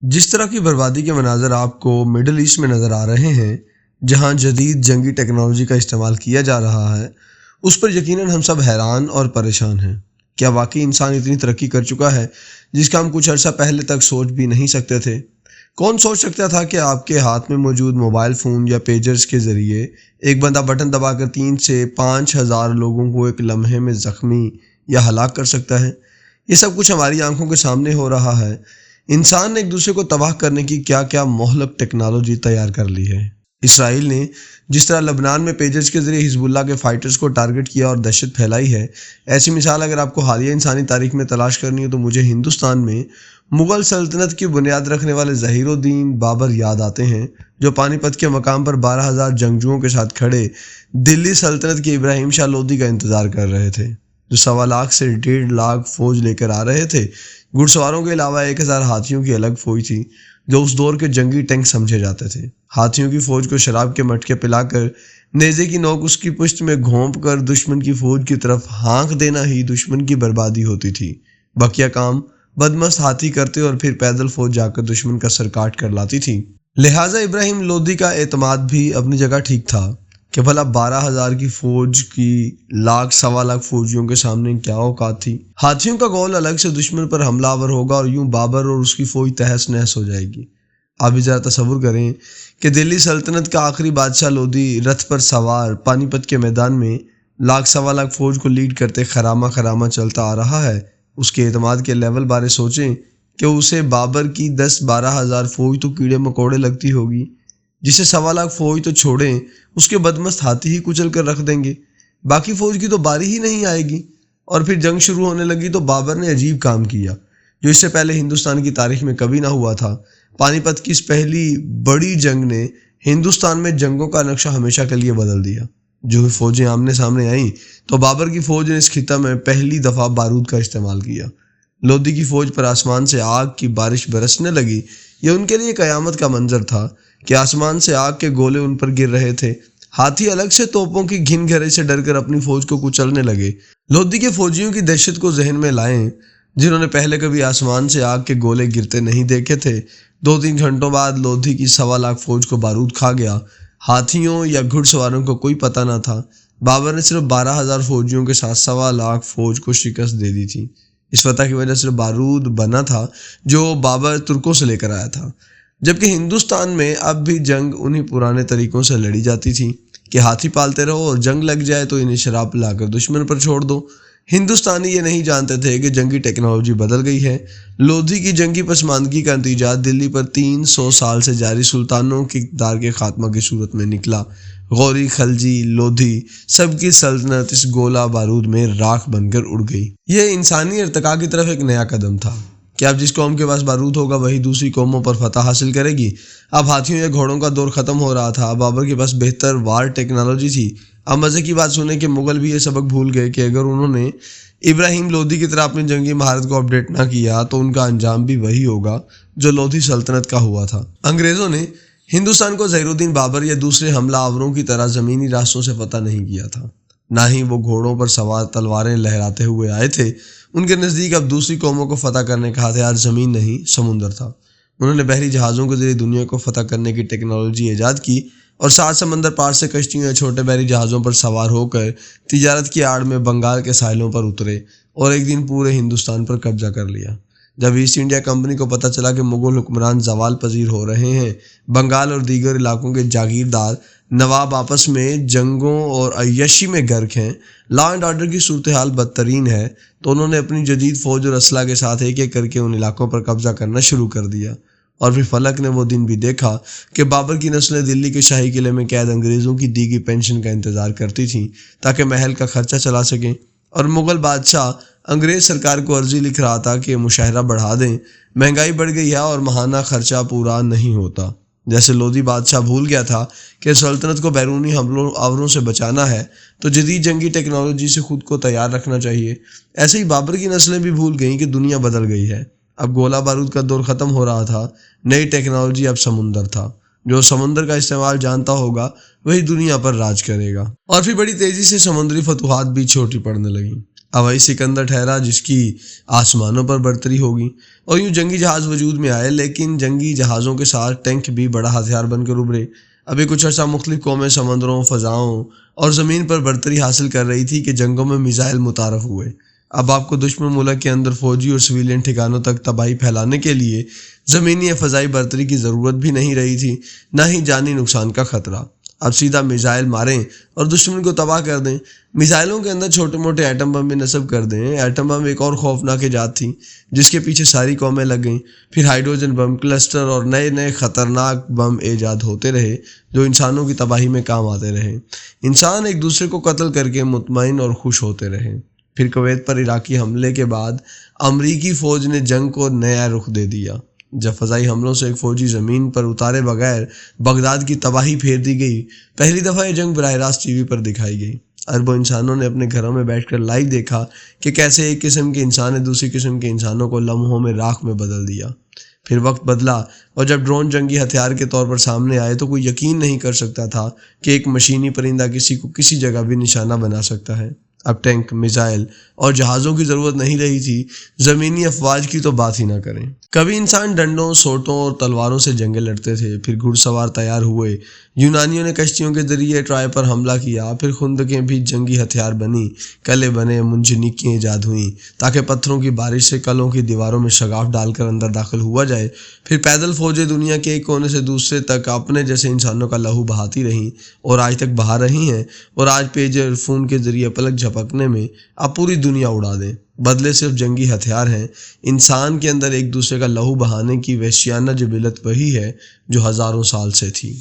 جس طرح کی بربادی کے مناظر آپ کو مڈل ایسٹ میں نظر آ رہے ہیں، جہاں جدید جنگی ٹیکنالوجی کا استعمال کیا جا رہا ہے، اس پر یقیناً ہم سب حیران اور پریشان ہیں۔ کیا واقعی انسان اتنی ترقی کر چکا ہے جس کا ہم کچھ عرصہ پہلے تک سوچ بھی نہیں سکتے تھے؟ کون سوچ سکتا تھا کہ آپ کے ہاتھ میں موجود موبائل فون یا پیجرز کے ذریعے ایک بندہ بٹن دبا کر 3 سے 5 ہزار لوگوں کو ایک لمحے میں زخمی یا ہلاک کر سکتا ہے؟ یہ سب کچھ ہماری آنکھوں کے سامنے ہو رہا ہے۔ انسان نے ایک دوسرے کو تباہ کرنے کی کیا کیا مہلک ٹیکنالوجی تیار کر لی ہے۔ اسرائیل نے جس طرح لبنان میں پیجرز کے ذریعے حزب اللہ کے فائٹرز کو ٹارگٹ کیا اور دہشت پھیلائی ہے، ایسی مثال اگر آپ کو حالیہ انسانی تاریخ میں تلاش کرنی ہو تو مجھے ہندوستان میں مغل سلطنت کی بنیاد رکھنے والے ظہیر الدین بابر یاد آتے ہیں، جو پانی پت کے مقام پر 12,000 جنگجوؤں کے ساتھ کھڑے دلی سلطنت کے ابراہیم شاہ لودھی کا انتظار کر رہے تھے، جو 1.25 لاکھ سے 1.5 لاکھ فوج لے کر آ رہے تھے۔ گھڑ سواروں کے علاوہ 1000 ہاتھیوں کی الگ فوج تھی، جو اس دور کے جنگی ٹینک سمجھے جاتے تھے۔ ہاتھیوں کی فوج کو شراب کے مٹکے پلا کر نیزے کی نوک اس کی پشت میں گھونپ کر دشمن کی فوج کی طرف ہانک دینا ہی دشمن کی بربادی ہوتی تھی۔ بقیہ کام بدمست ہاتھی کرتے اور پھر پیدل فوج جا کر دشمن کا سر کاٹ کر لاتی تھی۔ لہٰذا ابراہیم لودھی کا اعتماد بھی اپنی جگہ ٹھیک تھا کہ بھلا 12,000 کی فوج کی 1.25 لاکھ فوجیوں کے سامنے کیا اوقات تھی۔ ہاتھیوں کا گول الگ سے دشمن پر حملہ آور ہوگا اور یوں بابر اور اس کی فوج تہس نہس ہو جائے گی۔ آپ بھی ذرا تصور کریں کہ دلی سلطنت کا آخری بادشاہ لودھی رتھ پر سوار پانی پت کے میدان میں 1.25 لاکھ فوج کو لیڈ کرتے خرامہ چلتا آ رہا ہے۔ اس کے اعتماد کے لیول بارے سوچیں کہ اسے بابر کی 10-12 ہزار فوج تو کیڑے مکوڑے لگتی ہوگی، جسے 1.25 لاکھ فوج تو چھوڑیں، اس کے بدمست ہاتھی ہی کچل کر رکھ دیں گے۔ باقی فوج کی تو باری ہی نہیں آئے گی۔ اور پھر جنگ شروع ہونے لگی تو بابر نے عجیب کام کیا جو اس سے پہلے ہندوستان کی تاریخ میں کبھی نہ ہوا تھا۔ پانی پت کی اس پہلی بڑی جنگ نے ہندوستان میں جنگوں کا نقشہ ہمیشہ کے لیے بدل دیا۔ جو فوجیں آمنے سامنے آئیں تو بابر کی فوج نے اس خطہ میں پہلی دفعہ بارود کا استعمال کیا۔ لودھی کی فوج پر آسمان سے آگ کی بارش برسنے لگی۔ یہ ان کے لیے قیامت کا منظر تھا کہ آسمان سے آگ کے گولے ان پر گر رہے تھے۔ ہاتھی الگ سے توپوں کی گھن گھرے سے ڈر کر اپنی فوج کو کچلنے لگے۔ لودھی کے فوجیوں کی دہشت کو ذہن میں لائیں، جنہوں نے پہلے کبھی آسمان سے آگ کے گولے گرتے نہیں دیکھے تھے۔ 2-3 گھنٹوں بعد لودھی کی 1.25 لاکھ فوج کو بارود کھا گیا۔ ہاتھیوں یا گھڑ سواروں کو کوئی پتہ نہ تھا۔ بابر نے صرف 12,000 فوجیوں کے ساتھ 1.25 لاکھ فوج کو شکست دے دی تھی۔ اس فتح کی وجہ سے بارود بنا تھا جو بابر ترکوں سے لے کر آیا تھا، جبکہ ہندوستان میں اب بھی جنگ انہی پرانے طریقوں سے لڑی جاتی تھی کہ ہاتھی پالتے رہو اور جنگ لگ جائے تو انہیں شراب پلا کر دشمن پر چھوڑ دو۔ ہندوستانی یہ نہیں جانتے تھے کہ جنگی ٹیکنالوجی بدل گئی ہے۔ لودھی کی جنگی پسماندگی کا نتیجہ دلی پر 300 سال سے جاری سلطانوں کے اقتدار کے خاتمہ کی صورت میں نکلا۔ غوری، خلجی، لودھی سب کی سلطنت اس گولہ بارود میں راکھ بن کر اڑ گئی۔ یہ انسانی ارتقاء کی طرف ایک نیا قدم تھا کہ اب جس قوم کے پاس بارود ہوگا وہی دوسری قوموں پر فتح حاصل کرے گی۔ اب ہاتھیوں یا گھوڑوں کا دور ختم ہو رہا تھا۔ بابر کے پاس بہتر وار ٹیکنالوجی تھی۔ اب مزے کی بات سنیں کہ مغل بھی یہ سبق بھول گئے کہ اگر انہوں نے ابراہیم لودھی کی طرح اپنی جنگی مہارت کو اپڈیٹ نہ کیا تو ان کا انجام بھی وہی ہوگا جو لودھی سلطنت کا ہوا تھا۔ انگریزوں نے ہندوستان کو ظہیر الدین بابر یا دوسرے حملہ آوروں کی طرح زمینی راستوں سے فتح نہیں کیا تھا، نہ ہی وہ گھوڑوں پر سوار تلواریں لہراتے ہوئے آئے تھے۔ ان کے نزدیک اب دوسری قوموں کو فتح کرنے کا ہتھیار زمین نہیں سمندر تھا۔ انہوں نے بحری جہازوں کے ذریعے دنیا کو فتح کرنے کی ٹیکنالوجی ایجاد کی اور 7 سمندر پار سے کشتیوں یا چھوٹے بحری جہازوں پر سوار ہو کر تجارت کی آڑ میں بنگال کے ساحلوں پر اترے اور ایک دن پورے ہندوستان پر قبضہ کر لیا۔ جب ایسٹ انڈیا کمپنی کو پتہ چلا کہ مغل حکمران زوال پذیر ہو رہے ہیں، بنگال اور دیگر علاقوں کے جاگیردار نواب آپس میں جنگوں اور عیاشی میں غرق ہیں، لا اینڈ آرڈر کی صورتحال بدترین ہے، تو انہوں نے اپنی جدید فوج اور اسلحہ کے ساتھ ایک ایک کر کے ان علاقوں پر قبضہ کرنا شروع کر دیا۔ اور پھر فلک نے وہ دن بھی دیکھا کہ بابر کی نسلیں دلی کے شاہی قلعے میں قید انگریزوں کی دی گئی پینشن کا انتظار کرتی تھیں تاکہ محل کا خرچہ چلا سکیں، اور مغل بادشاہ انگریز سرکار کو عرضی لکھ رہا تھا کہ مشاہرہ بڑھا دیں، مہنگائی بڑھ گئی ہے اور ماہانہ خرچہ پورا نہیں ہوتا۔ جیسے لودھی بادشاہ بھول گیا تھا کہ سلطنت کو بیرونی حملوں آوروں سے بچانا ہے تو جدید جنگی ٹیکنالوجی سے خود کو تیار رکھنا چاہیے، ایسے ہی بابر کی نسلیں بھی بھول گئیں کہ دنیا بدل گئی ہے۔ اب گولہ بارود کا دور ختم ہو رہا تھا، نئی ٹیکنالوجی اب سمندر تھا۔ جو سمندر کا استعمال جانتا ہوگا وہی دنیا پر راج کرے گا۔ اور پھر بڑی تیزی سے سمندری فتوحات بھی چھوٹی پڑنے لگیں۔ ہوائی سکندر ٹھہرا جس کی آسمانوں پر برتری ہوگی، اور یوں جنگی جہاز وجود میں آئے، لیکن جنگی جہازوں کے ساتھ ٹینک بھی بڑا ہتھیار بن کر ابھرے۔ ابھی کچھ عرصہ مختلف قومیں سمندروں، فضاؤں اور زمین پر برتری حاصل کر رہی تھی کہ جنگوں میں میزائل متعارف ہوئے۔ اب آپ کو دشمن ملک کے اندر فوجی اور سویلین ٹھکانوں تک تباہی پھیلانے کے لیے زمینی یا فضائی برتری کی ضرورت بھی نہیں رہی تھی، نہ ہی جانی نقصان کا خطرہ۔ اب سیدھا میزائل ماریں اور دشمن کو تباہ کر دیں۔ میزائلوں کے اندر چھوٹے موٹے ایٹم بم بھی نصب کر دیں۔ ایٹم بم ایک اور خوفناک ایجاد تھی جس کے پیچھے ساری قومیں لگ گئیں۔ پھر ہائیڈروجن بم، کلسٹر اور نئے نئے خطرناک بم ایجاد ہوتے رہے جو انسانوں کی تباہی میں کام آتے رہے۔ انسان ایک دوسرے کو قتل کر کے مطمئن اور خوش ہوتے رہے۔ پھر کویت پر عراقی حملے کے بعد امریکی فوج نے جنگ کو نیا رخ دے دیا۔ جب فضائی حملوں سے ایک فوجی زمین پر اتارے بغیر بغداد کی تباہی پھیر دی گئی، پہلی دفعہ یہ جنگ براہ راست ٹی وی پر دکھائی گئی۔ اربوں انسانوں نے اپنے گھروں میں بیٹھ کر لائیو دیکھا کہ کیسے ایک قسم کے انسان نے دوسری قسم کے انسانوں کو لمحوں میں راکھ میں بدل دیا۔ پھر وقت بدلا اور جب ڈرون جنگی ہتھیار کے طور پر سامنے آئے تو کوئی یقین نہیں کر سکتا تھا کہ ایک مشینی پرندہ کسی کو کسی جگہ بھی نشانہ بنا سکتا ہے۔ اب ٹینک، میزائل اور جہازوں کی ضرورت نہیں رہی تھی، زمینی افواج کی تو بات ہی نہ کریں۔ کبھی انسان ڈنڈوں، سوٹوں اور تلواروں سے جنگیں لڑتے تھے، پھر گھڑ سوار تیار ہوئے، یونانیوں نے کشتیوں کے ذریعے ٹرائے پر حملہ کیا، پھر خندقیں بھی جنگی ہتھیار بنی، قلعے بنے، منجنیقیں ایجاد ہوئیں تاکہ پتھروں کی بارش سے قلعوں کی دیواروں میں شگاف ڈال کر اندر داخل ہوا جائے، پھر پیدل فوجیں دنیا کے ایک کونے سے دوسرے تک اپنے جیسے انسانوں کا لہو بہاتی رہیں اور آج تک بہا رہی ہیں، اور آج پیجر فون کے ذریعے پلک جھپکنے میں اب پوری دنیا اڑا دیں۔ بدلے صرف جنگی ہتھیار ہیں۔ انسان کے اندر ایک دوسرے کا لہو بہانے کی وحشیانہ جبلت وہی ہے جو ہزاروں سال سے تھی۔